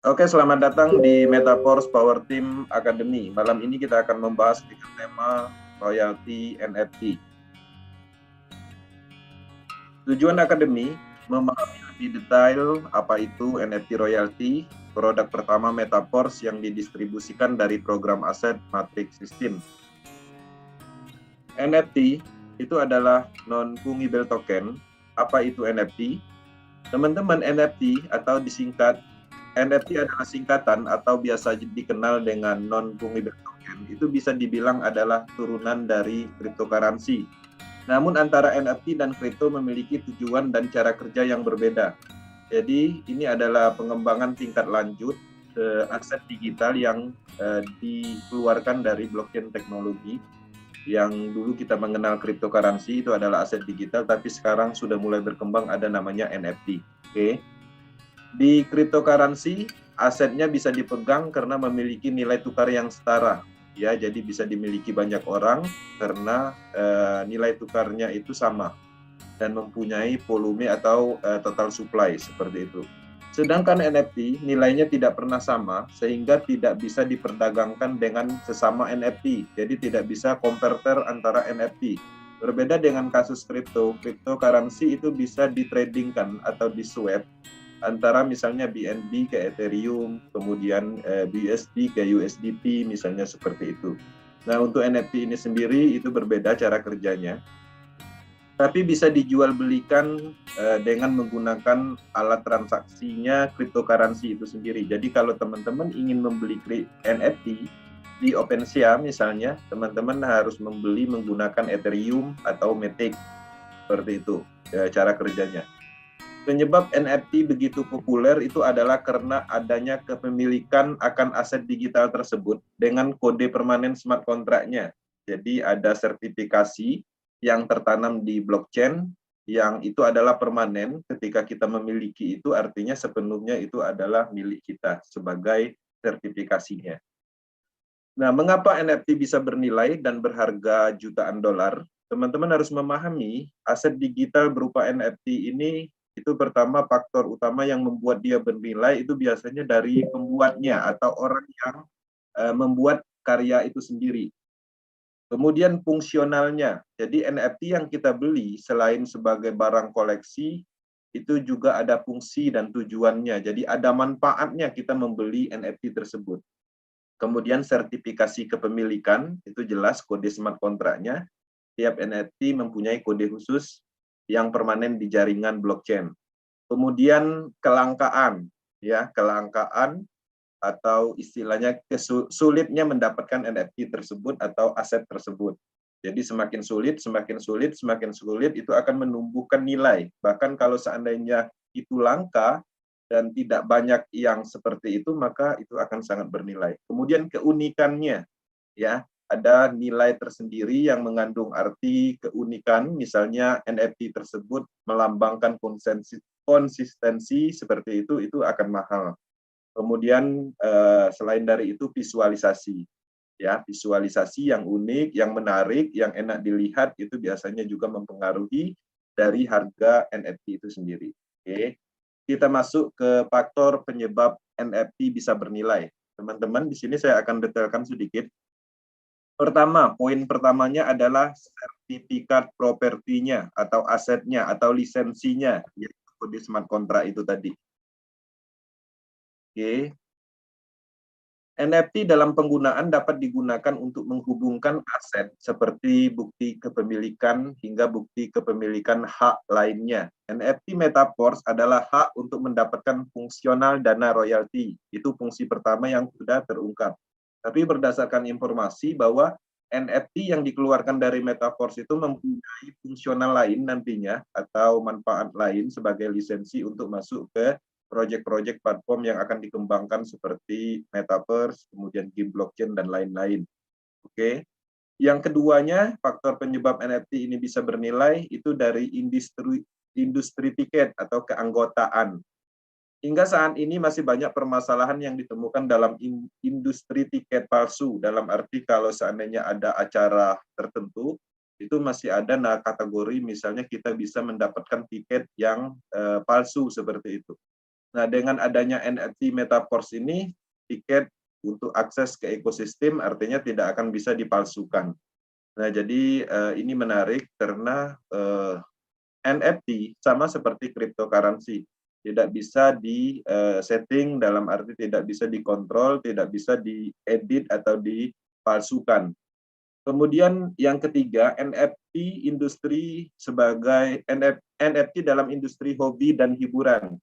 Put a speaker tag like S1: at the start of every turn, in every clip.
S1: Oke, selamat datang di Metaverse Power Team Academy. Malam ini kita akan membahas dengan tema royalty NFT. Tujuan akademi memahami lebih detail apa itu NFT royalty, produk pertama Metaverse yang didistribusikan dari program aset Matrix System. NFT itu adalah non-fungible token. Apa itu NFT? Teman-teman, NFT atau disingkat NFT adalah singkatan atau biasa dikenal dengan non-fungible token. Itu bisa dibilang adalah turunan dari cryptocurrency. Namun antara NFT dan kripto memiliki tujuan dan cara kerja yang berbeda. Jadi ini adalah pengembangan tingkat lanjut aset digital yang dikeluarkan dari blockchain teknologi. Yang dulu kita mengenal cryptocurrency itu adalah aset digital, tapi sekarang sudah mulai berkembang ada namanya NFT. Oke. Di cryptocurrency, asetnya bisa dipegang karena memiliki nilai tukar yang setara. Ya, jadi bisa dimiliki banyak orang karena nilai tukarnya itu sama dan mempunyai volume atau total supply seperti itu. Sedangkan NFT nilainya tidak pernah sama sehingga tidak bisa diperdagangkan dengan sesama NFT. Jadi tidak bisa converter antara NFT. Berbeda dengan kasus cryptocurrency itu bisa ditradingkan atau diswap antara misalnya BNB ke Ethereum, kemudian BUSD ke USDT misalnya seperti itu. Nah, untuk NFT ini sendiri itu berbeda cara kerjanya. Tapi bisa dijual belikan dengan menggunakan alat transaksinya cryptocurrency itu sendiri. Jadi kalau teman-teman ingin membeli NFT di OpenSea misalnya, teman-teman harus membeli menggunakan Ethereum atau Matic. Seperti itu cara kerjanya. Penyebab NFT begitu populer itu adalah karena adanya kepemilikan akan aset digital tersebut dengan kode permanen smart contract-nya. Jadi ada sertifikasi yang tertanam di blockchain yang itu adalah permanen. Ketika kita memiliki itu artinya sepenuhnya itu adalah milik kita sebagai sertifikasinya. Nah, mengapa NFT bisa bernilai dan berharga jutaan dolar? Teman-teman harus memahami aset digital berupa NFT ini itu pertama faktor utama yang membuat dia bernilai itu biasanya dari pembuatnya atau orang yang membuat karya itu sendiri. Kemudian fungsionalnya. Jadi NFT yang kita beli selain sebagai barang koleksi itu juga ada fungsi dan tujuannya. Jadi ada manfaatnya kita membeli NFT tersebut. Kemudian sertifikasi kepemilikan itu jelas kode smart kontraknya. Tiap NFT mempunyai kode khusus yang permanen di jaringan blockchain. Kemudian kelangkaan, ya kelangkaan atau istilahnya sulitnya mendapatkan NFT tersebut atau aset tersebut. Jadi semakin sulit, semakin sulit itu akan menumbuhkan nilai. Bahkan kalau seandainya itu langka dan tidak banyak yang seperti itu, maka itu akan sangat bernilai. Kemudian keunikannya, ya ada nilai tersendiri yang mengandung arti keunikan, misalnya NFT tersebut melambangkan konsistensi seperti itu akan mahal. Kemudian selain dari itu visualisasi, ya visualisasi yang unik, yang menarik, yang enak dilihat itu biasanya juga mempengaruhi dari harga NFT itu sendiri. Oke, kita masuk ke faktor penyebab NFT bisa bernilai. Teman-teman, di sini saya akan detailkan sedikit. Pertama, poin pertamanya adalah sertifikat propertinya atau asetnya atau lisensinya, yaitu kode smart contract itu tadi. Oke. NFT dalam penggunaan dapat digunakan untuk menghubungkan aset seperti bukti kepemilikan hingga bukti kepemilikan hak lainnya. NFT Metaverse adalah hak untuk mendapatkan fungsional dana royalti. Itu fungsi pertama yang sudah terungkap. Tapi berdasarkan informasi bahwa NFT yang dikeluarkan dari Metaverse itu mempunyai fungsional lain nantinya atau manfaat lain sebagai lisensi untuk masuk ke proyek-proyek platform yang akan dikembangkan seperti Metaverse, kemudian game blockchain, dan lain-lain. Oke. Yang keduanya, faktor penyebab NFT ini bisa bernilai itu dari industri tiket atau keanggotaan. Hingga saat ini masih banyak permasalahan yang ditemukan dalam industri tiket palsu, dalam arti kalau seandainya ada acara tertentu, itu masih ada kategori misalnya kita bisa mendapatkan tiket yang palsu seperti itu. Nah, dengan adanya NFT Metaverse ini, tiket untuk akses ke ekosistem artinya tidak akan bisa dipalsukan. Nah, jadi ini menarik karena NFT sama seperti cryptocurrency, tidak bisa di setting, dalam arti tidak bisa dikontrol, tidak bisa diedit atau dipalsukan. Kemudian yang ketiga, NFT industri sebagai NFT dalam industri hobi dan hiburan.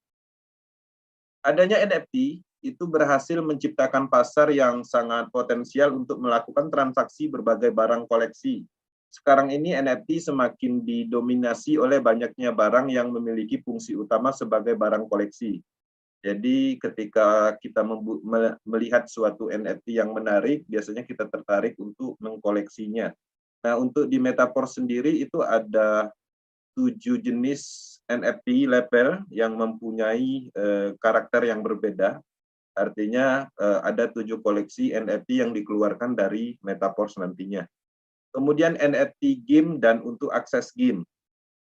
S1: Adanya NFT itu berhasil menciptakan pasar yang sangat potensial untuk melakukan transaksi berbagai barang koleksi. Sekarang ini NFT semakin didominasi oleh banyaknya barang yang memiliki fungsi utama sebagai barang koleksi. Jadi ketika kita melihat suatu NFT yang menarik, biasanya kita tertarik untuk mengkoleksinya. Nah, untuk di Metaverse sendiri itu ada 7 jenis NFT label yang mempunyai karakter yang berbeda. Artinya ada 7 koleksi NFT yang dikeluarkan dari Metaverse nantinya. Kemudian NFT game dan untuk akses game.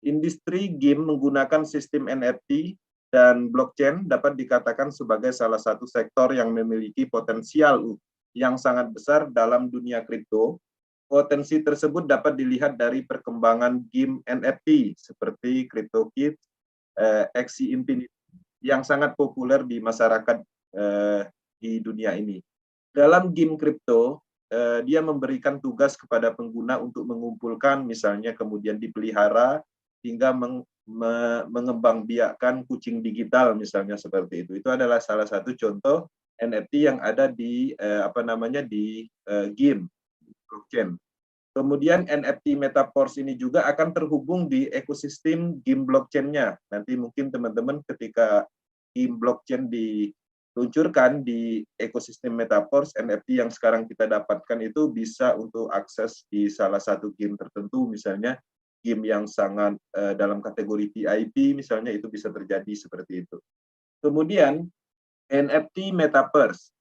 S1: Industri game menggunakan sistem NFT dan blockchain dapat dikatakan sebagai salah satu sektor yang memiliki potensial yang sangat besar dalam dunia kripto. Potensi tersebut dapat dilihat dari perkembangan game NFT seperti CryptoKitties, Axie Infinity yang sangat populer di masyarakat di dunia ini. Dalam game kripto, dia memberikan tugas kepada pengguna untuk mengumpulkan, misalnya kemudian dipelihara hingga mengembangbiakkan kucing digital, misalnya seperti itu. Itu adalah salah satu contoh NFT yang ada di game blockchain. Kemudian NFT Metaverse ini juga akan terhubung di ekosistem game blockchain-nya. Nanti mungkin teman-teman ketika game blockchain diluncurkan di ekosistem Metaverse, NFT yang sekarang kita dapatkan itu bisa untuk akses di salah satu game tertentu, misalnya game yang sangat dalam kategori VIP, misalnya itu bisa terjadi seperti itu. Kemudian NFT Metaverse.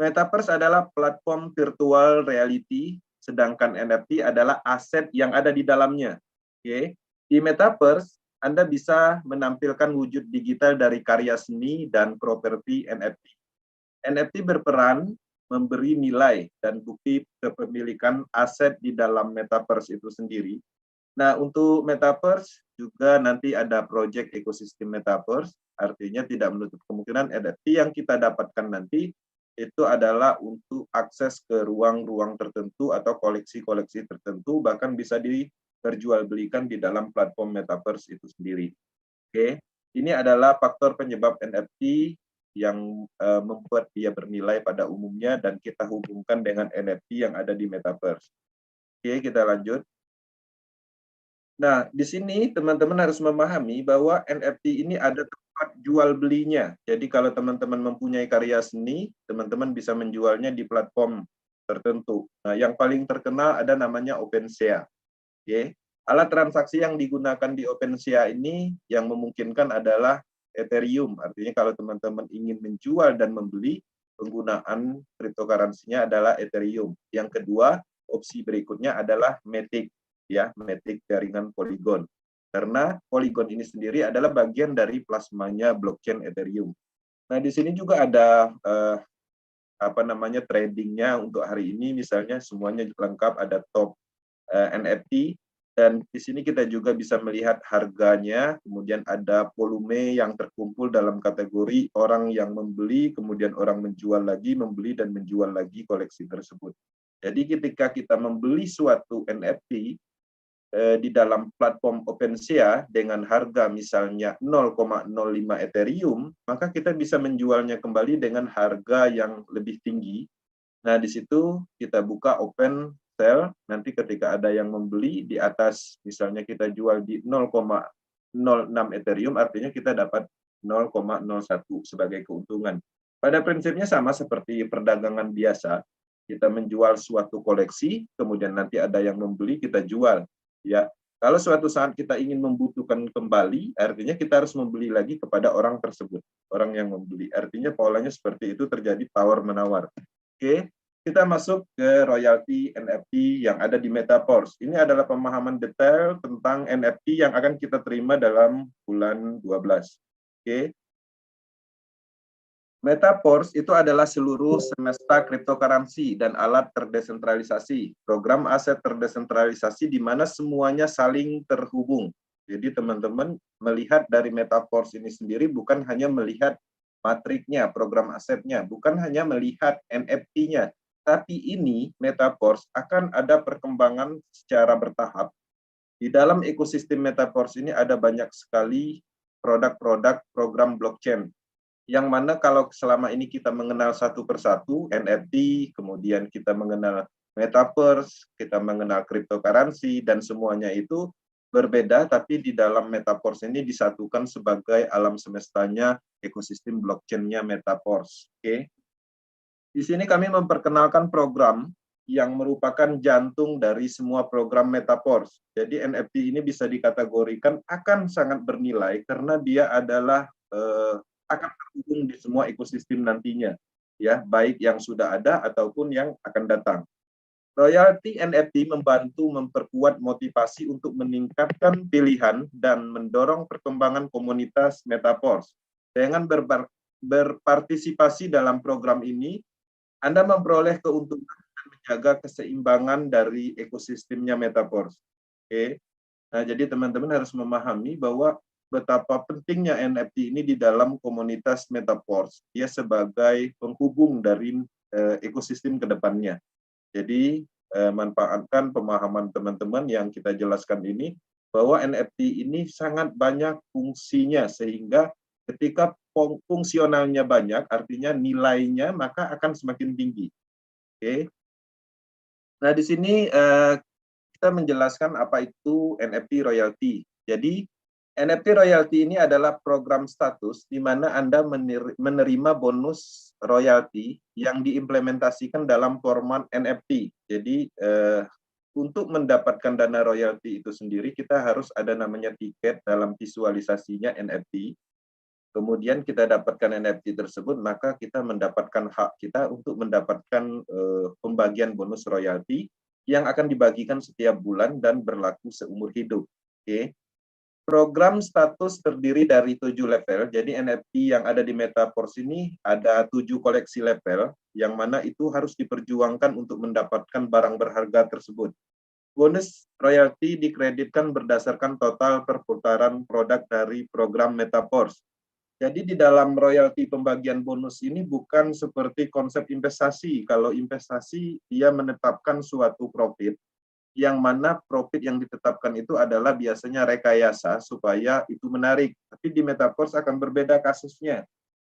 S1: Metaverse adalah platform virtual reality, sedangkan NFT adalah aset yang ada di dalamnya. Oke. Di Metaverse, Anda bisa menampilkan wujud digital dari karya seni dan properti NFT. NFT berperan memberi nilai dan bukti kepemilikan aset di dalam Metaverse itu sendiri. Nah, untuk Metaverse juga nanti ada proyek ekosistem Metaverse, artinya tidak menutup kemungkinan NFT yang kita dapatkan nanti itu adalah untuk akses ke ruang-ruang tertentu atau koleksi-koleksi tertentu, bahkan bisa diperjualbelikan di dalam platform Metaverse itu sendiri. Oke, ini adalah faktor penyebab NFT yang membuat dia bernilai pada umumnya dan kita hubungkan dengan NFT yang ada di Metaverse. Oke, kita lanjut. Nah, di sini teman-teman harus memahami bahwa NFT ini ada tempat jual belinya. Jadi kalau teman-teman mempunyai karya seni, teman-teman bisa menjualnya di platform tertentu. Nah, yang paling terkenal ada namanya OpenSea. Oke. Alat transaksi yang digunakan di OpenSea ini yang memungkinkan adalah Ethereum. Artinya kalau teman-teman ingin menjual dan membeli, penggunaan cryptocurrency-nya adalah Ethereum. Yang kedua, opsi berikutnya adalah Matic, ya, Matic jaringan Polygon. Karena Polygon ini sendiri adalah bagian dari plasmanya blockchain Ethereum. Nah, di sini juga ada tradingnya untuk hari ini, misalnya semuanya lengkap, ada top NFT, dan di sini kita juga bisa melihat harganya, kemudian ada volume yang terkumpul dalam kategori orang yang membeli, kemudian orang menjual lagi, membeli dan menjual lagi koleksi tersebut. Jadi ketika kita membeli suatu NFT di dalam platform OpenSea dengan harga misalnya 0,05 Ethereum, maka kita bisa menjualnya kembali dengan harga yang lebih tinggi. Nah, di situ kita buka open sell, nanti ketika ada yang membeli di atas, misalnya kita jual di 0,06 Ethereum, artinya kita dapat 0,01 sebagai keuntungan. Pada prinsipnya sama seperti perdagangan biasa, kita menjual suatu koleksi, kemudian nanti ada yang membeli, kita jual. Ya, kalau suatu saat kita ingin membutuhkan kembali, artinya kita harus membeli lagi kepada orang tersebut, orang yang membeli. Artinya polanya seperti itu, terjadi tawar-menawar. Oke, kita masuk ke royalti NFT yang ada di Metaverse. Ini adalah pemahaman detail tentang NFT yang akan kita terima dalam bulan 12. Oke. Metaverse itu adalah seluruh semesta cryptocurrency dan alat terdesentralisasi, program aset terdesentralisasi di mana semuanya saling terhubung. Jadi teman-teman melihat dari Metaverse ini sendiri bukan hanya melihat matriknya, program asetnya, bukan hanya melihat NFT-nya, tapi ini Metaverse akan ada perkembangan secara bertahap. Di dalam ekosistem Metaverse ini ada banyak sekali produk-produk program blockchain yang mana kalau selama ini kita mengenal satu persatu, NFT, kemudian kita mengenal Metaverse, kita mengenal cryptocurrency, dan semuanya itu berbeda, tapi di dalam Metaverse ini disatukan sebagai alam semestanya ekosistem blockchain-nya Metaverse. Oke. Di sini kami memperkenalkan program yang merupakan jantung dari semua program Metaverse. Jadi NFT ini bisa dikategorikan akan sangat bernilai karena dia adalah akan terhubung di semua ekosistem nantinya, ya, baik yang sudah ada ataupun yang akan datang. Royalty NFT membantu memperkuat motivasi untuk meningkatkan pilihan dan mendorong perkembangan komunitas Metaverse. Dengan berpartisipasi dalam program ini, Anda memperoleh keuntungan dan menjaga keseimbangan dari ekosistemnya Metaverse. Oke. Nah, jadi teman-teman harus memahami bahwa betapa pentingnya NFT ini di dalam komunitas Metaverse. Dia sebagai penghubung dari ekosistem ke depannya. Jadi, manfaatkan pemahaman teman-teman yang kita jelaskan ini, bahwa NFT ini sangat banyak fungsinya, sehingga ketika fungsionalnya banyak, artinya nilainya maka akan semakin tinggi. Oke. Nah, di sini kita menjelaskan apa itu NFT royalty. Jadi, NFT royalty ini adalah program status di mana Anda menerima bonus royalty yang diimplementasikan dalam format NFT. Jadi, untuk mendapatkan dana royalty itu sendiri, kita harus ada namanya tiket dalam visualisasinya NFT. Kemudian kita dapatkan NFT tersebut, maka kita mendapatkan hak kita untuk mendapatkan pembagian bonus royalti yang akan dibagikan setiap bulan dan berlaku seumur hidup. Oke. Program status terdiri dari 7 level, jadi NFT yang ada di Metaverse ini ada 7 koleksi level, yang mana itu harus diperjuangkan untuk mendapatkan barang berharga tersebut. Bonus royalti dikreditkan berdasarkan total perputaran produk dari program Metaverse. Jadi di dalam royalti pembagian bonus ini bukan seperti konsep investasi. Kalau investasi dia menetapkan suatu profit, yang mana profit yang ditetapkan itu adalah biasanya rekayasa supaya itu menarik. Tapi di Metaverse akan berbeda kasusnya.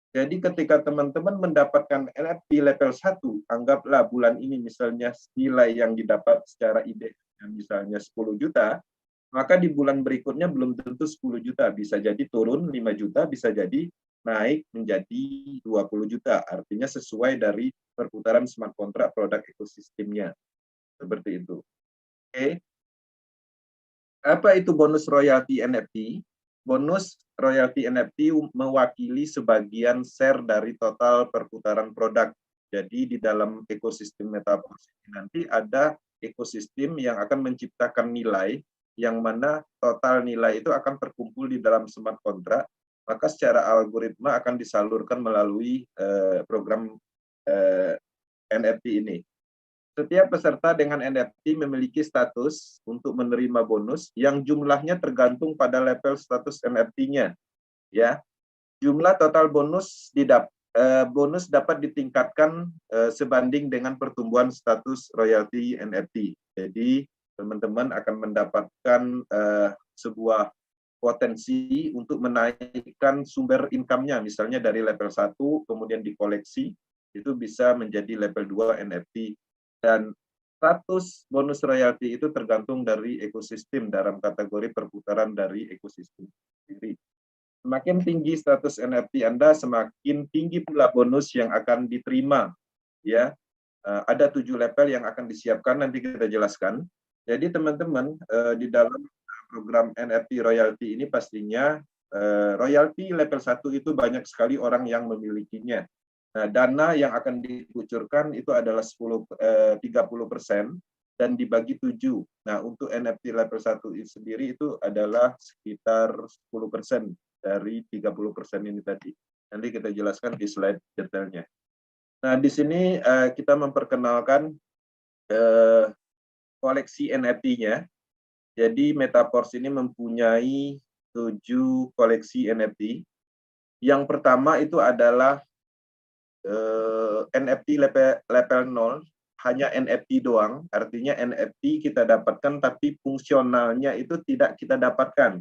S1: Jadi ketika teman-teman mendapatkan NFT level 1, anggaplah bulan ini misalnya nilai yang didapat secara ide misalnya 10 juta, maka di bulan berikutnya belum tentu 10 juta, bisa jadi turun 5 juta, bisa jadi naik menjadi 20 juta. Artinya sesuai dari perputaran smart contract produk ekosistemnya. Seperti itu. Oke. Apa itu bonus royalti NFT? Bonus royalti NFT mewakili sebagian share dari total perputaran produk. Jadi di dalam ekosistem Metaverse ini nanti ada ekosistem yang akan menciptakan nilai, yang mana total nilai itu akan terkumpul di dalam smart contract, maka secara algoritma akan disalurkan melalui program NFT ini. Setiap peserta dengan NFT memiliki status untuk menerima bonus yang jumlahnya tergantung pada level status NFT-nya. Ya, jumlah total bonus dapat ditingkatkan sebanding dengan pertumbuhan status royalti NFT. Jadi teman-teman akan mendapatkan sebuah potensi untuk menaikkan sumber income-nya, misalnya dari level 1 kemudian dikoleksi itu bisa menjadi level 2 NFT. Dan status bonus royalti itu tergantung dari ekosistem dalam kategori perputaran dari ekosistem sendiri. Semakin tinggi status NFT Anda, semakin tinggi pula bonus yang akan diterima. Ya, ada 7 level yang akan disiapkan, nanti kita jelaskan. Jadi teman-teman, di dalam program NFT royalti ini pastinya royalti level 1 itu banyak sekali orang yang memilikinya. Nah, dana yang akan dikucurkan itu adalah 30% dan dibagi 7. Nah, untuk NFT level 1 sendiri itu adalah sekitar 10% dari 30% ini tadi. Nanti kita jelaskan di slide detailnya. Nah, di sini kita memperkenalkan koleksi NFT-nya. Jadi Metaverse ini mempunyai 7 koleksi NFT. Yang pertama itu adalah NFT level 0, hanya NFT doang, artinya NFT kita dapatkan tapi fungsionalnya itu tidak kita dapatkan.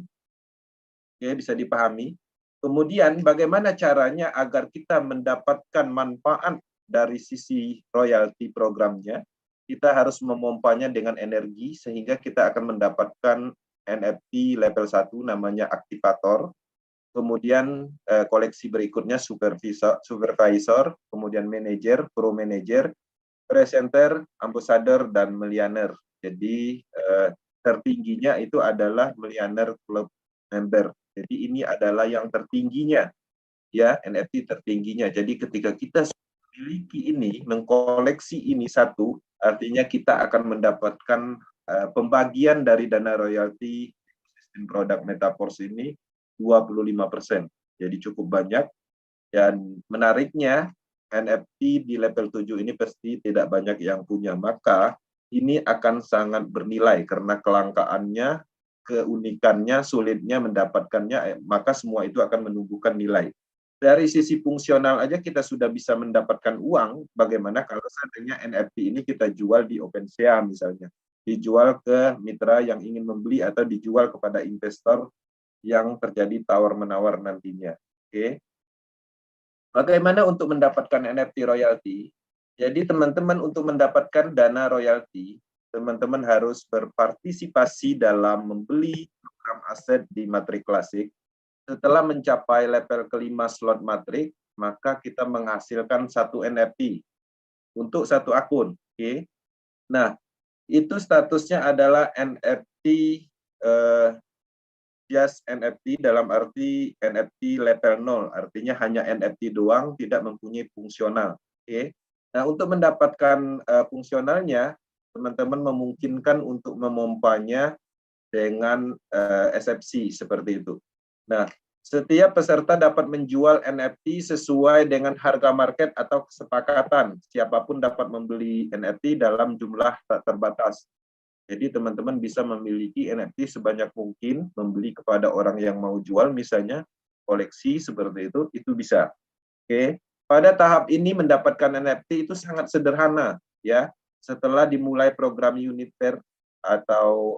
S1: Oke, bisa dipahami. Kemudian bagaimana caranya agar kita mendapatkan manfaat dari sisi royalti programnya? Kita harus memompanya dengan energi sehingga kita akan mendapatkan NFT level 1 namanya aktivator. Kemudian koleksi berikutnya supervisor, kemudian manager, pro manager, presenter, ambassador, dan millionaire. Jadi tertingginya itu adalah millionaire club member. Jadi ini adalah yang tertingginya, ya, NFT tertingginya. Jadi ketika kita memiliki ini, mengkoleksi ini satu, artinya kita akan mendapatkan pembagian dari dana royalti sistem produk Metaverse ini 25%. Jadi cukup banyak. Dan menariknya, NFT di level 7 ini pasti tidak banyak yang punya. Maka ini akan sangat bernilai karena kelangkaannya, keunikannya, sulitnya mendapatkannya, maka semua itu akan menumbuhkan nilai. Dari sisi fungsional aja kita sudah bisa mendapatkan uang, bagaimana kalau seandainya NFT ini kita jual di OpenSea misalnya. Dijual ke mitra yang ingin membeli atau dijual kepada investor yang terjadi tawar-menawar nantinya. Oke. Bagaimana untuk mendapatkan NFT royalti? Jadi teman-teman untuk mendapatkan dana royalti, teman-teman harus berpartisipasi dalam membeli program aset di Matrix Classic. Setelah mencapai level kelima slot Matrix, maka kita menghasilkan satu NFT untuk satu akun. Oke. Nah, itu statusnya adalah NFT just NFT dalam arti NFT level 0, artinya hanya NFT doang, tidak mempunyai fungsional. Oke. Nah, untuk mendapatkan fungsionalnya, teman-teman memungkinkan untuk memompanya dengan SFC seperti itu. Nah, setiap peserta dapat menjual NFT sesuai dengan harga market atau kesepakatan. Siapapun dapat membeli NFT dalam jumlah tak terbatas. Jadi teman-teman bisa memiliki NFT sebanyak mungkin, membeli kepada orang yang mau jual misalnya, koleksi seperti itu bisa. Oke. Pada tahap ini mendapatkan NFT itu sangat sederhana, ya. Setelah dimulai program unit pair atau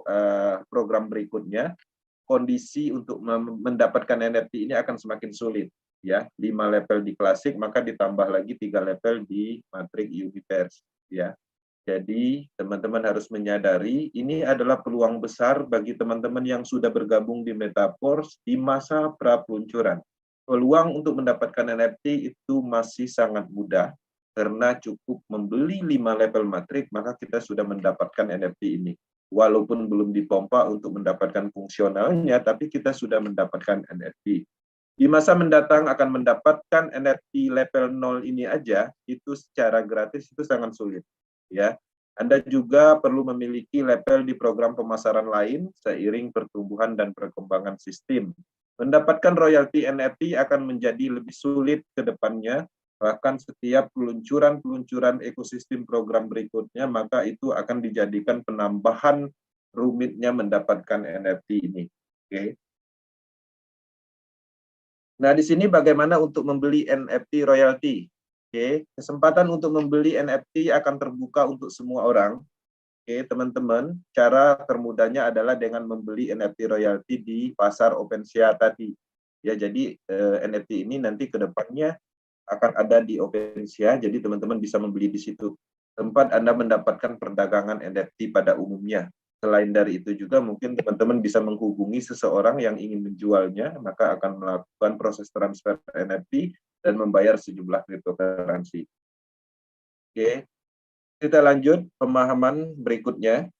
S1: program berikutnya, kondisi untuk mendapatkan NFT ini akan semakin sulit, ya. 5 level di klasik, maka ditambah lagi 3 level di Matrix Universe, ya. Jadi teman-teman harus menyadari ini adalah peluang besar bagi teman-teman yang sudah bergabung di Metaverse di masa pra-peluncuran. Peluang untuk mendapatkan NFT itu masih sangat mudah karena cukup membeli 5 level Matrix maka kita sudah mendapatkan NFT ini. Walaupun belum dipompa untuk mendapatkan fungsionalnya, tapi kita sudah mendapatkan NFT. Di masa mendatang akan mendapatkan NFT level 0 ini aja, itu secara gratis itu sangat sulit. Ya, Anda juga perlu memiliki level di program pemasaran lain seiring pertumbuhan dan perkembangan sistem. Mendapatkan royalti NFT akan menjadi lebih sulit ke depannya, bahkan setiap peluncuran ekosistem program berikutnya, maka itu akan dijadikan penambahan rumitnya mendapatkan NFT ini. Oke. Nah, di sini bagaimana untuk membeli NFT royalti? Oke, kesempatan untuk membeli NFT akan terbuka untuk semua orang. Oke, teman-teman, cara termudahnya adalah dengan membeli NFT royalti di pasar OpenSea tadi. Ya, jadi NFT ini nanti ke depannya akan ada di OpenSea, jadi teman-teman bisa membeli di situ. Tempat Anda mendapatkan perdagangan NFT pada umumnya. Selain dari itu juga mungkin teman-teman bisa menghubungi seseorang yang ingin menjualnya, maka akan melakukan proses transfer NFT dan membayar sejumlah cryptocurrency. Oke, kita lanjut pemahaman berikutnya.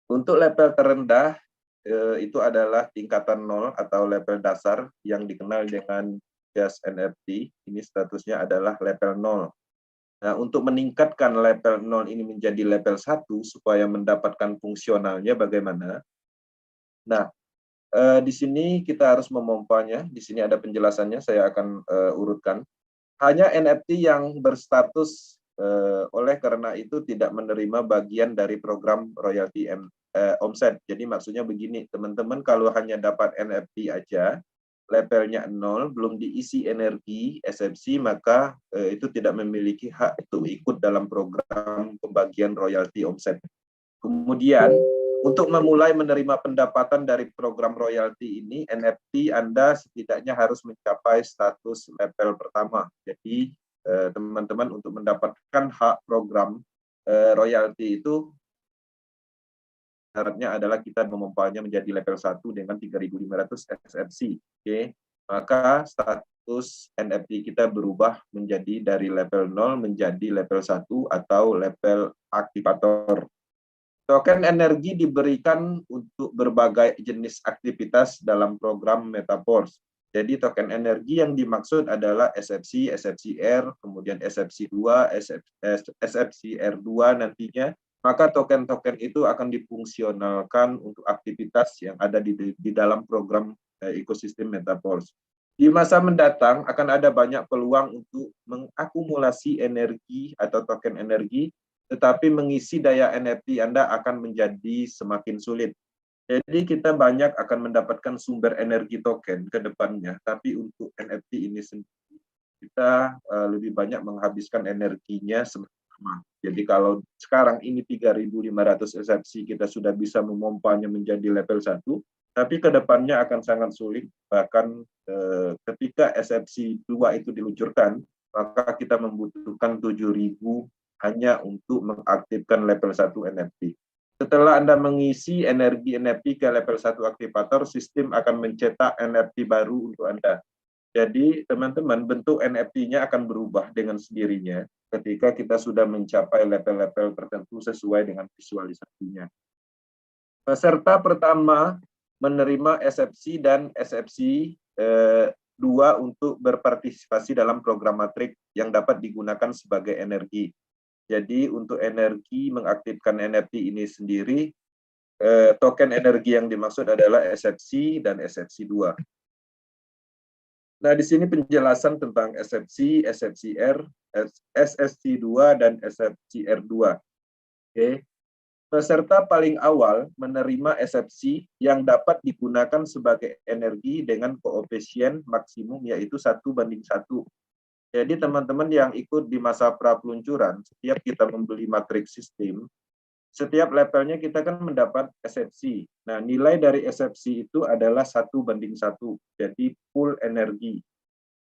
S1: Untuk level terendah itu adalah tingkatan 0 atau level dasar yang dikenal dengan just NFT. Ini statusnya adalah level 0. Nah, untuk meningkatkan level 0 ini menjadi level 1 supaya mendapatkan fungsionalnya bagaimana? Nah, Di sini kita harus memompanya. Di sini ada penjelasannya, saya akan urutkan. Hanya NFT yang berstatus oleh karena itu tidak menerima bagian dari program royalti omset. Jadi maksudnya begini, teman-teman, kalau hanya dapat NFT aja, levelnya 0, belum diisi energi SFC, maka itu tidak memiliki hak untuk ikut dalam program pembagian royalti omset. Kemudian, untuk memulai menerima pendapatan dari program royalti ini, NFT Anda setidaknya harus mencapai status level pertama. Jadi, teman-teman untuk mendapatkan hak program royalti itu, syaratnya adalah kita memompanya menjadi level 1 dengan 3.500 SFC. Oke. Maka status NFT kita berubah menjadi dari level 0 menjadi level 1 atau level aktivator. Token energi diberikan untuk berbagai jenis aktivitas dalam program Metaverse. Jadi token energi yang dimaksud adalah SFC, SFCR, kemudian SFC2, SFCR2 nantinya. Maka token-token itu akan difungsionalkan untuk aktivitas yang ada di dalam program ekosistem Metaverse. Di masa mendatang akan ada banyak peluang untuk mengakumulasi energi atau token energi, tetapi mengisi daya NFT Anda akan menjadi semakin sulit. Jadi kita banyak akan mendapatkan sumber energi token ke depannya, tapi untuk NFT ini sendiri kita lebih banyak menghabiskan energinya sama. Jadi kalau sekarang ini 3.500 SFC kita sudah bisa memompanya menjadi level 1, tapi ke depannya akan sangat sulit, bahkan ketika SFC 2 itu diluncurkan, maka kita membutuhkan 7.000 hanya untuk mengaktifkan level 1 NFT. Setelah Anda mengisi energi NFT ke level 1 aktivator, sistem akan mencetak NFT baru untuk Anda. Jadi, teman-teman, bentuk NFT-nya akan berubah dengan sendirinya ketika kita sudah mencapai level-level tertentu sesuai dengan visualisasinya. Peserta pertama menerima SFC dan SFC 2 untuk berpartisipasi dalam program matrik yang dapat digunakan sebagai energi. Jadi untuk energi mengaktifkan NFT ini sendiri, token energi yang dimaksud adalah SFC dan SFC2. Nah, di sini penjelasan tentang SFC, SFCR, SFC2, dan SFCR2. Oke. Peserta paling awal menerima SFC yang dapat digunakan sebagai energi dengan koefisien maksimum yaitu 1:1. Jadi teman-teman yang ikut di masa pra-peluncuran, setiap kita membeli matriks sistem, setiap levelnya kita kan mendapat SFC. Nah, nilai dari SFC itu adalah 1:1, jadi pool energi.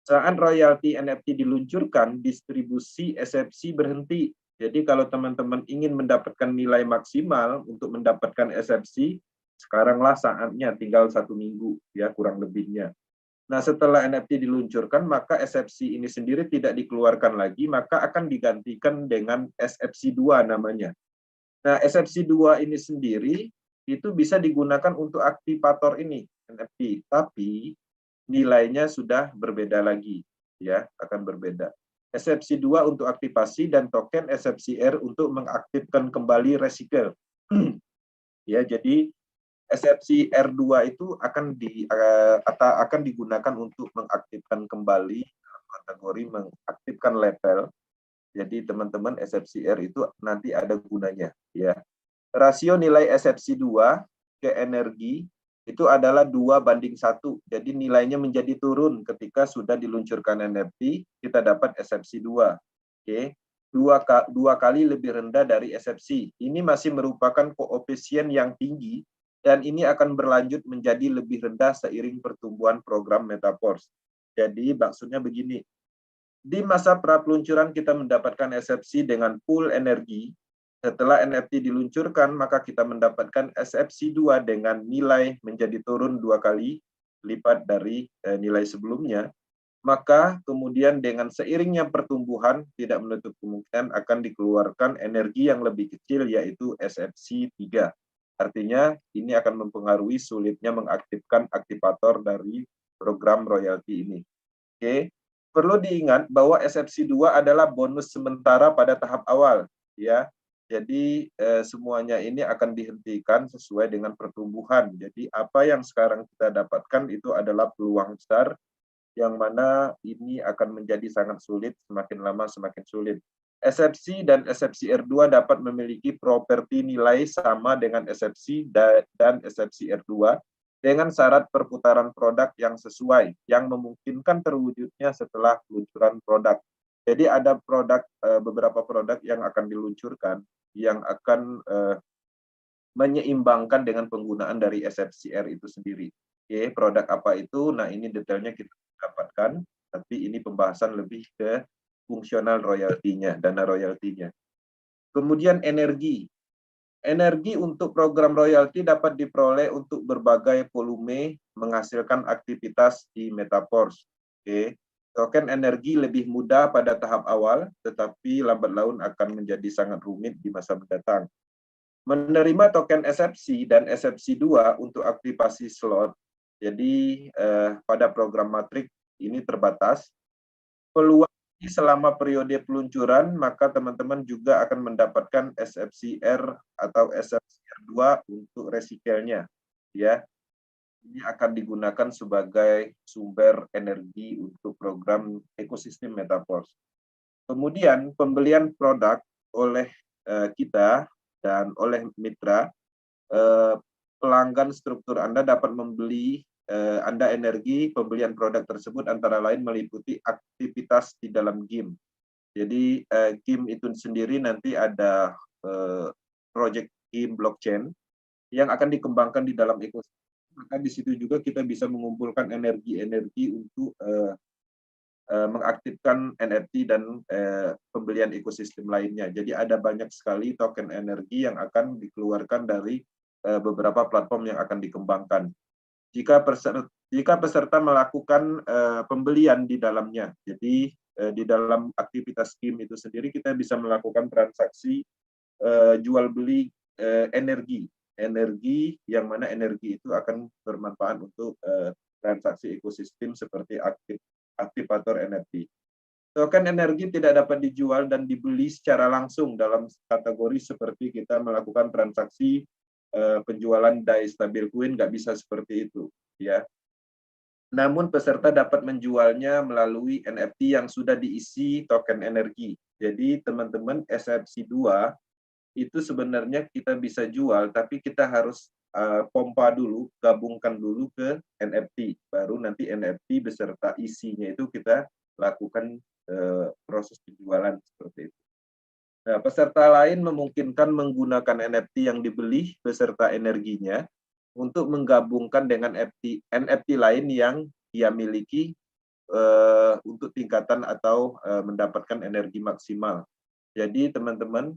S1: Saat royalti NFT diluncurkan, distribusi SFC berhenti. Jadi kalau teman-teman ingin mendapatkan nilai maksimal untuk mendapatkan SFC, sekaranglah saatnya, tinggal 1 minggu, ya kurang lebihnya. Nah, setelah NFT diluncurkan, maka SFC ini sendiri tidak dikeluarkan lagi, maka akan digantikan dengan SFC2 namanya. Nah, SFC2 ini sendiri itu bisa digunakan untuk aktivator ini, NFT, tapi nilainya sudah berbeda lagi, ya, akan berbeda. SFC2 untuk aktivasi dan token SFCR untuk mengaktifkan kembali recycle. Ya, jadi SFC R2 itu akan digunakan untuk mengaktifkan kembali kategori mengaktifkan level. Jadi teman-teman SFCR itu nanti ada gunanya, ya. Rasio nilai SFC2 ke energi itu adalah 2:1. Jadi nilainya menjadi turun ketika sudah diluncurkan NFT, kita dapat SFC2. Oke. Dua kali lebih rendah dari SFC. Ini masih merupakan koefisien yang tinggi dan ini akan berlanjut menjadi lebih rendah seiring pertumbuhan program Metaverse. Jadi maksudnya begini, di masa pra-peluncuran kita mendapatkan SFC dengan pool energi. Setelah NFT diluncurkan, maka kita mendapatkan SFC2 dengan nilai menjadi turun 2 kali lipat dari nilai sebelumnya. Maka kemudian dengan seiringnya pertumbuhan, tidak menutup kemungkinan akan dikeluarkan energi yang lebih kecil, yaitu SFC3. Artinya ini akan mempengaruhi sulitnya mengaktifkan aktivator dari program royalti ini. Oke, perlu diingat bahwa SFC2 adalah bonus sementara pada tahap awal, ya. Jadi semuanya ini akan dihentikan sesuai dengan pertumbuhan. Jadi apa yang sekarang kita dapatkan itu adalah peluang besar yang mana ini akan menjadi sangat sulit, semakin lama semakin sulit. SFC dan SFC R2 dapat memiliki properti nilai sama dengan SFC dan SFC R2 dengan syarat perputaran produk yang sesuai, yang memungkinkan terwujudnya setelah peluncuran produk. Jadi ada beberapa produk yang akan diluncurkan yang akan menyeimbangkan dengan penggunaan dari SFCR itu sendiri. Oke, produk apa itu? Nah, ini detailnya kita dapatkan, tapi ini pembahasan lebih ke fungsional royaltinya, dana royaltinya. Kemudian energi. Energi untuk program royalti dapat diperoleh untuk berbagai volume menghasilkan aktivitas di Metaverse. Oke. Token energi lebih mudah pada tahap awal, tetapi lambat laun akan menjadi sangat rumit di masa mendatang. Menerima token SFC dan SFC 2 untuk aktivasi slot. Jadi pada program Matrix ini terbatas. Peluang selama periode peluncuran, maka teman-teman juga akan mendapatkan SFCR atau SFCR2 untuk resikelnya. Ya, ini akan digunakan sebagai sumber energi untuk program ekosistem Metaverse. Kemudian pembelian produk oleh kita dan oleh mitra, pelanggan struktur Anda dapat membeli Anda energi. Pembelian produk tersebut antara lain meliputi aktivitas di dalam game. Jadi game itu sendiri nanti ada project game blockchain yang akan dikembangkan di dalam ekosistem. Maka di situ juga kita bisa mengumpulkan energi-energi untuk mengaktifkan NFT dan pembelian ekosistem lainnya. Jadi ada banyak sekali token energi yang akan dikeluarkan dari beberapa platform yang akan dikembangkan. Jika peserta melakukan pembelian di dalamnya, jadi di dalam aktivitas game itu sendiri kita bisa melakukan transaksi jual beli energi yang mana energi itu akan bermanfaat untuk transaksi ekosistem seperti aktivator NFT. Token energi tidak dapat dijual dan dibeli secara langsung dalam kategori seperti kita melakukan transaksi penjualan DAI stabil coin, nggak bisa seperti itu, ya. Namun peserta dapat menjualnya melalui NFT yang sudah diisi token energi. Jadi teman-teman, SFC 2 itu sebenarnya kita bisa jual, tapi kita harus pompa dulu, gabungkan dulu ke NFT. Baru nanti NFT beserta isinya itu kita lakukan proses penjualan seperti itu. Nah, peserta lain memungkinkan menggunakan NFT yang dibeli beserta energinya untuk menggabungkan dengan NFT lain yang dia miliki untuk tingkatan atau mendapatkan energi maksimal. Jadi teman-teman,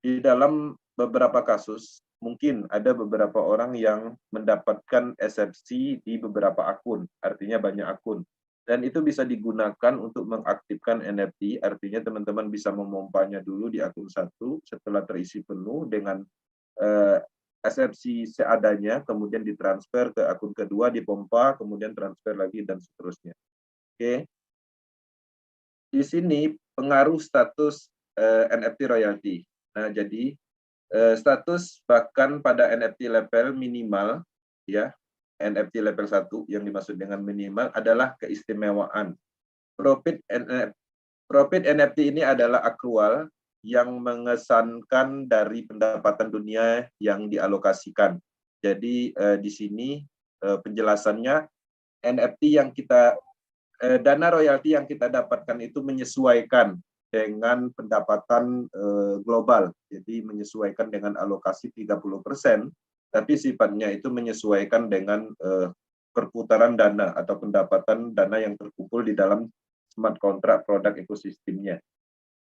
S1: di dalam beberapa kasus, mungkin ada beberapa orang yang mendapatkan SFC di beberapa akun, artinya banyak akun. Dan itu bisa digunakan untuk mengaktifkan NFT, artinya teman-teman bisa memompanya dulu di akun satu, setelah terisi penuh dengan SFC seadanya, kemudian ditransfer ke akun kedua, dipompa, kemudian transfer lagi, dan seterusnya. Oke. Di sini pengaruh status NFT royalty. Nah, jadi status bahkan pada NFT level minimal, ya, NFT level 1 yang dimaksud dengan minimal adalah keistimewaan. Profit NFT ini adalah akrual yang mengesankan dari pendapatan dunia yang dialokasikan. Jadi di sini penjelasannya NFT yang kita dana royalti yang kita dapatkan itu menyesuaikan dengan pendapatan global. Jadi menyesuaikan dengan alokasi 30%, tapi sifatnya itu menyesuaikan dengan perputaran dana atau pendapatan dana yang terkumpul di dalam smart contract produk ekosistemnya.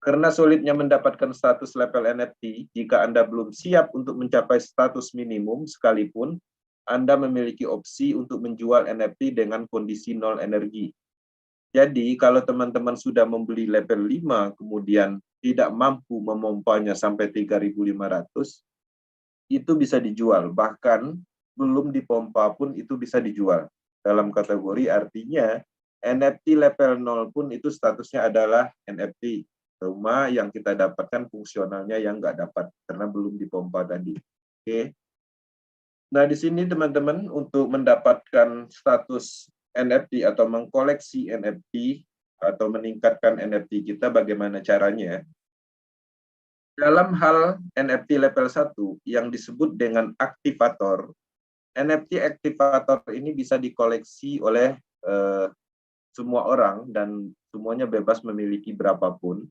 S1: Karena sulitnya mendapatkan status level NFT, jika Anda belum siap untuk mencapai status minimum sekalipun, Anda memiliki opsi untuk menjual NFT dengan kondisi nol energi. Jadi kalau teman-teman sudah membeli level 5, kemudian tidak mampu memompanya sampai 3.500, itu bisa dijual. Bahkan belum dipompa pun itu bisa dijual. Dalam kategori artinya NFT level 0 pun itu statusnya adalah NFT. Cuma yang kita dapatkan fungsionalnya yang nggak dapat karena belum dipompa tadi. Oke. Nah, di sini teman-teman untuk mendapatkan status NFT atau mengkoleksi NFT atau meningkatkan NFT kita bagaimana caranya? Dalam hal NFT level 1 yang disebut dengan aktivator, NFT aktivator ini bisa dikoleksi oleh semua orang dan semuanya bebas memiliki berapapun.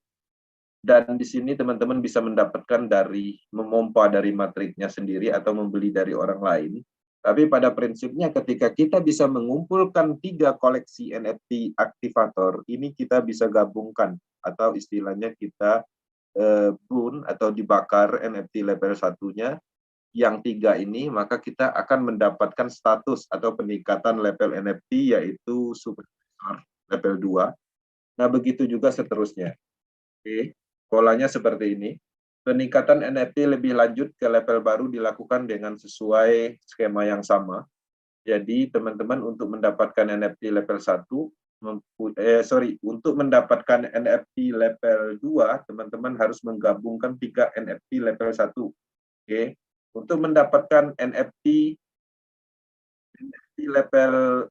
S1: Dan di sini teman-teman bisa mendapatkan dari memompa dari matriknya sendiri atau membeli dari orang lain. Tapi pada prinsipnya ketika kita bisa mengumpulkan 3 koleksi NFT aktivator, ini kita bisa gabungkan atau istilahnya kita bun atau dibakar NFT level 1-nya yang 3 ini, maka kita akan mendapatkan status atau peningkatan level NFT yaitu super level 2. Nah, begitu juga seterusnya. Oke. Polanya seperti ini. Peningkatan NFT lebih lanjut ke level baru dilakukan dengan sesuai skema yang sama. Jadi teman-teman untuk mendapatkan NFT level 1, untuk mendapatkan NFT level 2, teman-teman harus menggabungkan 3 NFT level 1. Oke. Untuk mendapatkan NFT level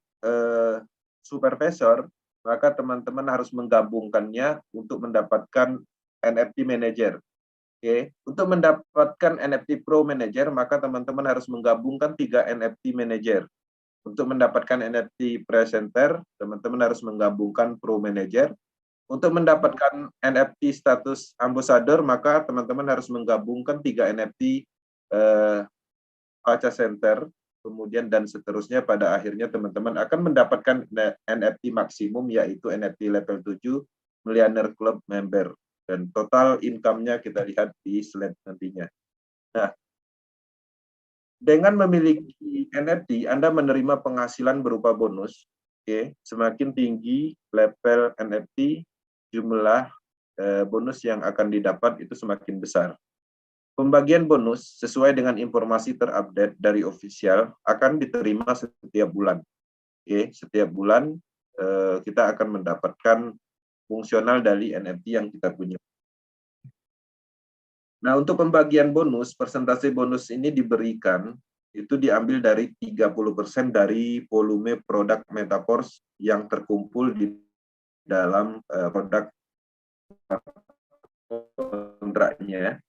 S1: supervisor, maka teman-teman harus menggabungkannya untuk mendapatkan NFT Manager. Oke, untuk mendapatkan NFT Pro Manager, maka teman-teman harus menggabungkan 3 NFT Manager. Untuk mendapatkan NFT Presenter, teman-teman harus menggabungkan Pro Manager. Untuk mendapatkan NFT status Ambassador, maka teman-teman harus menggabungkan 3 NFT Pacha Center, kemudian dan seterusnya. Pada akhirnya teman-teman akan mendapatkan NFT maksimum, yaitu NFT level 7 Millionaire Club Member. Dan total income-nya kita lihat di slide nantinya. Nah, dengan memiliki NFT, Anda menerima penghasilan berupa bonus. Oke, semakin tinggi level NFT, jumlah bonus yang akan didapat itu semakin besar. Pembagian bonus sesuai dengan informasi terupdate dari official akan diterima setiap bulan. Oke, setiap bulan kita akan mendapatkan fungsional dari NFT yang kita punya. Nah, untuk pembagian bonus, persentase bonus ini diberikan, itu diambil dari 30% dari volume produk Metaverse yang terkumpul di dalam produk kontraknya.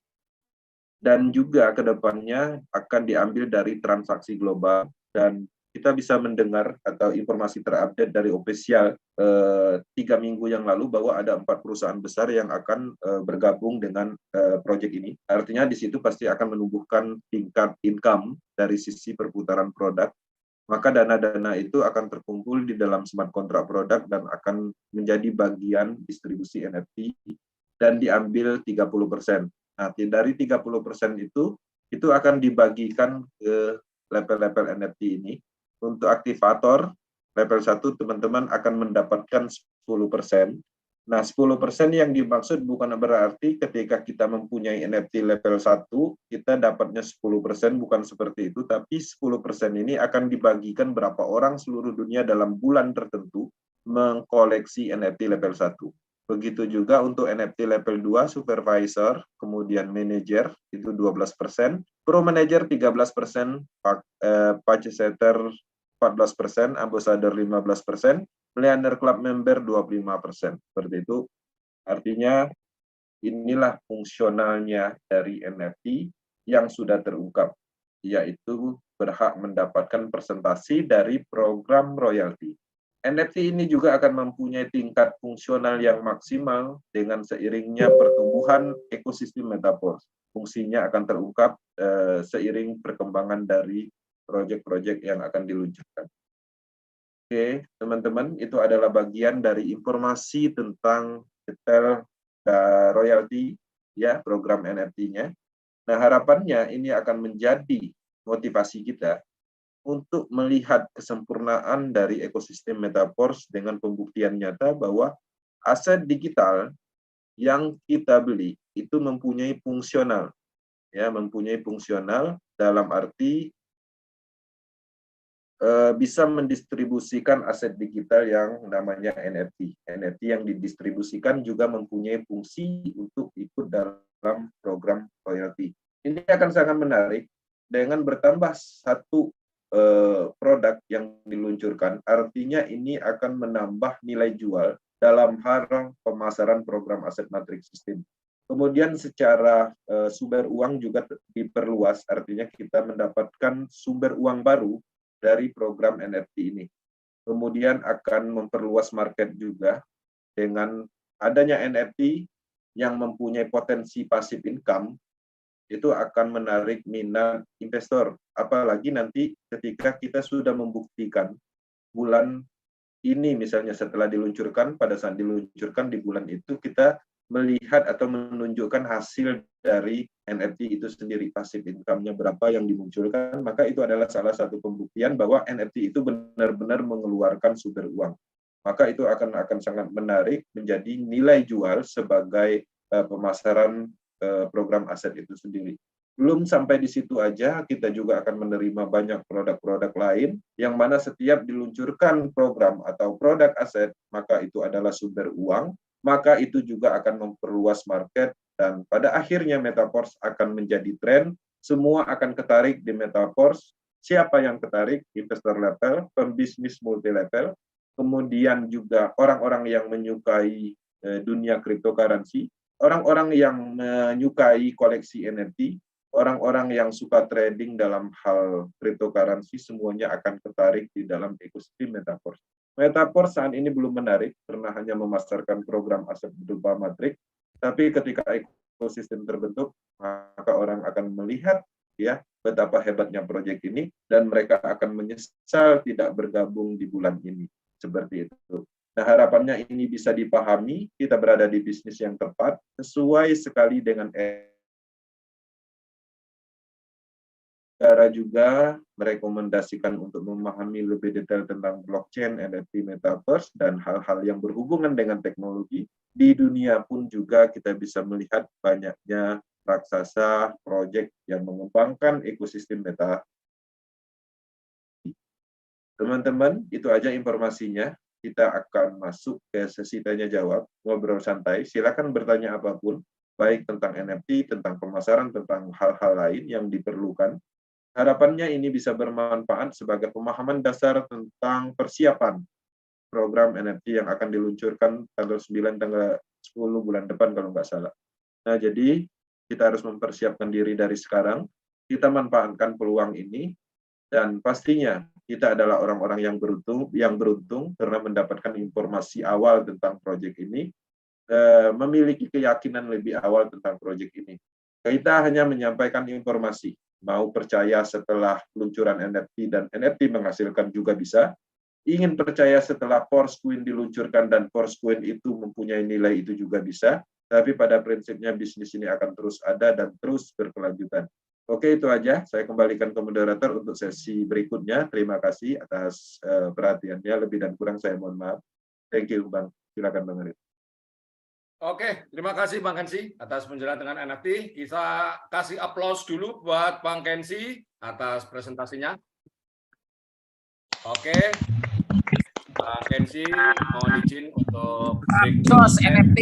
S1: Dan juga ke depannya akan diambil dari transaksi global, dan kita bisa mendengar atau informasi terupdate dari official 3 minggu yang lalu bahwa ada 4 perusahaan besar yang akan bergabung dengan proyek ini. Artinya di situ pasti akan menumbuhkan tingkat income dari sisi perputaran produk. Maka dana-dana itu akan terkumpul di dalam smart contract produk dan akan menjadi bagian distribusi NFT dan diambil 30%. Nah, dari 30% itu akan dibagikan ke level-level NFT ini. Untuk aktivator level 1 teman-teman akan mendapatkan 10%. Nah, 10% yang dimaksud bukan berarti ketika kita mempunyai NFT level 1, kita dapatnya 10%, bukan seperti itu, tapi 10% ini akan dibagikan berapa orang seluruh dunia dalam bulan tertentu mengkoleksi NFT level 1. Begitu juga untuk NFT level 2, supervisor, kemudian manager, itu 12%, pro manager 13%, purchaser 14%, ambassador 15%, Millionaire Club Member 25%. Seperti itu. Artinya inilah fungsionalnya dari NFT yang sudah terungkap, yaitu berhak mendapatkan presentasi dari program royalti. NFT ini juga akan mempunyai tingkat fungsional yang maksimal dengan seiringnya pertumbuhan ekosistem Metaverse. Fungsinya akan terungkap seiring perkembangan dari proyek-proyek yang akan diluncurkan. Oke, teman-teman, itu adalah bagian dari informasi tentang detail royalti, ya, program NFT-nya. Nah, harapannya ini akan menjadi motivasi kita untuk melihat kesempurnaan dari ekosistem Metaverse dengan pembuktian nyata bahwa aset digital yang kita beli itu mempunyai fungsional, ya, mempunyai fungsional dalam arti bisa mendistribusikan aset digital yang namanya NFT. NFT yang didistribusikan juga mempunyai fungsi untuk ikut dalam program royalty. Ini akan sangat menarik dengan bertambah satu produk yang diluncurkan, artinya ini akan menambah nilai jual dalam hal pemasaran program aset matrix system. Kemudian secara sumber uang juga diperluas, artinya kita mendapatkan sumber uang baru dari program NFT ini. Kemudian akan memperluas market juga dengan adanya NFT yang mempunyai potensi passive income, itu akan menarik minat investor. Apalagi nanti ketika kita sudah membuktikan bulan ini misalnya setelah diluncurkan, pada saat diluncurkan di bulan itu kita melihat atau menunjukkan hasil dari NFT itu sendiri, passive income-nya berapa yang dimunculkan, maka itu adalah salah satu pembuktian bahwa NFT itu benar-benar mengeluarkan sumber uang. Maka itu akan sangat menarik menjadi nilai jual sebagai pemasaran program aset itu sendiri. Belum sampai di situ aja, kita juga akan menerima banyak produk-produk lain yang mana setiap diluncurkan program atau produk aset, maka itu adalah sumber uang, maka itu juga akan memperluas market, dan pada akhirnya Metaverse akan menjadi tren, semua akan ketarik di Metaverse. Siapa yang ketarik? Investor level, pembisnis multi level, kemudian juga orang-orang yang menyukai dunia cryptocurrency, orang-orang yang menyukai koleksi NFT, orang-orang yang suka trading dalam hal cryptocurrency, semuanya akan tertarik di dalam ekosistem Metaverse. Metaverse saat ini belum menarik karena hanya memasarkan program aset berupa matrix, tapi ketika ekosistem terbentuk, maka orang akan melihat ya betapa hebatnya proyek ini dan mereka akan menyesal tidak bergabung di bulan ini. Seperti itu. Nah, harapannya ini bisa dipahami, kita berada di bisnis yang tepat, sesuai sekali dengan cara juga merekomendasikan untuk memahami lebih detail tentang blockchain, NFT, Metaverse, dan hal-hal yang berhubungan dengan teknologi. Di dunia pun juga kita bisa melihat banyaknya raksasa proyek yang mengembangkan ekosistem Meta. Teman-teman, itu aja informasinya. Kita akan masuk ke sesi tanya-jawab, ngobrol santai. Silakan bertanya apapun, baik tentang NFT, tentang pemasaran, tentang hal-hal lain yang diperlukan. Harapannya ini bisa bermanfaat sebagai pemahaman dasar tentang persiapan program NFT yang akan diluncurkan tanggal 9, tanggal 10 bulan depan kalau nggak salah. Nah, jadi kita harus mempersiapkan diri dari sekarang, kita manfaatkan peluang ini, dan pastinya kita adalah orang-orang yang beruntung karena mendapatkan informasi awal tentang proyek ini, memiliki keyakinan lebih awal tentang proyek ini. Kita hanya menyampaikan informasi, mau percaya setelah peluncuran NFT dan NFT menghasilkan juga bisa, ingin percaya setelah Forcecoin diluncurkan dan Forcecoin itu mempunyai nilai itu juga bisa, tapi pada prinsipnya bisnis ini akan terus ada dan terus berkelanjutan. Oke, itu aja. Saya kembalikan ke moderator untuk sesi berikutnya. Terima kasih atas perhatiannya. Lebih dan kurang saya mohon maaf. Thank you, Bang. Silakan, Bang Arif.
S2: Oke, terima kasih Bang Kensi atas penjelasan dengan NFT. Kita kasih aplaus dulu buat Bang Kensi atas presentasinya. Oke, Bang Kensi mohon izin untuk break.
S3: NFT.